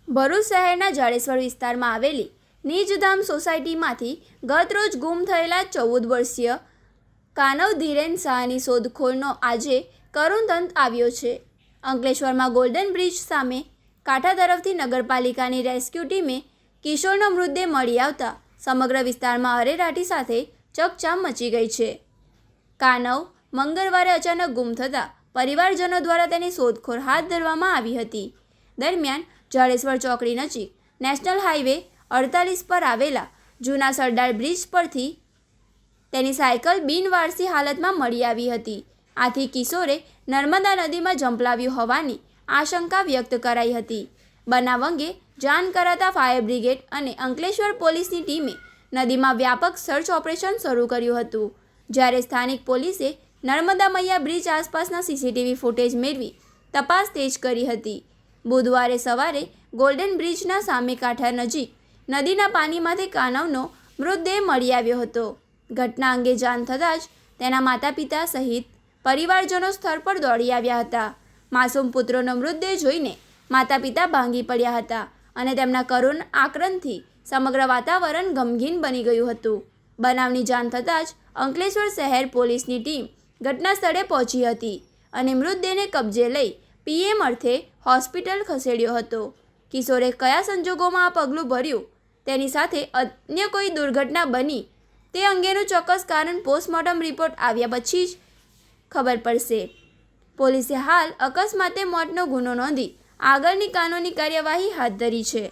ભરૂચ શહેરના જાડેશ્વર વિસ્તારમાં આવેલી નિજધામ સોસાયટીમાંથી ગતરોજ ગુમ થયેલા 14 વર્ષીય કાનવ ધીરેન શાહની શોધખોળનો આજે કરુણ અંત આવ્યો છે. અંકલેશ્વરમાં ગોલ્ડન બ્રિજ સામે કાંઠા તરફથી નગરપાલિકાની રેસ્ક્યુ ટીમે કિશોરનો મૃતદેહ મળી આવતા સમગ્ર વિસ્તારમાં અરેરાટી સાથે ચકચાર મચી ગઈ છે. કાનવ મંગળવારે અચાનક ગુમ થતાં પરિવારજનો દ્વારા તેની શોધખોળ હાથ ધરવામાં આવી હતી. દરમિયાન જાડેશ્વર ચોકડી નજીક નેશનલ હાઈવે 48 પર આવેલા જૂના સરદાર બ્રિજ પરથી તેની સાયકલ બિનવારસી હાલતમાં મળી આવી હતી. આથી કિશોરે નર્મદા નદીમાં ઝંપલાવ્યું હોવાની આશંકા વ્યક્ત કરાઈ હતી. બનાવ અંગે જાણ કરાતા ફાયર બ્રિગેડ અને અંકલેશ્વર પોલીસની ટીમે નદીમાં વ્યાપક સર્ચ ઓપરેશન શરૂ કર્યું હતું. જ્યારે સ્થાનિક પોલીસે નર્મદા મૈયા બ્રિજ આસપાસના સીસીટીવી ફૂટેજ મેળવી તપાસ તેજ કરી હતી. બુધવારે સવારે ગોલ્ડન બ્રિજના સામે કાંઠા નજીક નદીના પાણીમાંથી કાનવનો મૃતદેહ મળી આવ્યો હતો. ઘટના અંગે જાણ થતાં જ તેના માતા પિતા સહિત પરિવારજનો સ્થળ પર દોડી આવ્યા હતા. માસૂમ પુત્રનો મૃતદેહ જોઈને માતા પિતા ભાંગી પડ્યા હતા અને તેમના કરુણ આક્રંદથી સમગ્ર વાતાવરણ ગમગીન બની ગયું હતું. બનાવની જાણ થતાં જ અંકલેશ્વર શહેર પોલીસની ટીમ ઘટના સ્થળે પહોંચી હતી અને મૃતદેહને કબજે લઈ પીએમ અર્થે હોસ્પિટલ ખસેડ્યો હતો. કિશોરે કયા સંજોગોમાં આ પગલું ભર્યું તેની સાથે અન્ય કોઈ દુર્ઘટના બની તે અંગેનું ચોક્કસ કારણ પોસ્ટમોર્ટમ રિપોર્ટ આવ્યા પછી જ ખબર પડશે. પોલીસે હાલ અકસ્માતે મોતનો ગુનો નોંધી આગળની કાનૂની કાર્યવાહી હાથ ધરી છે.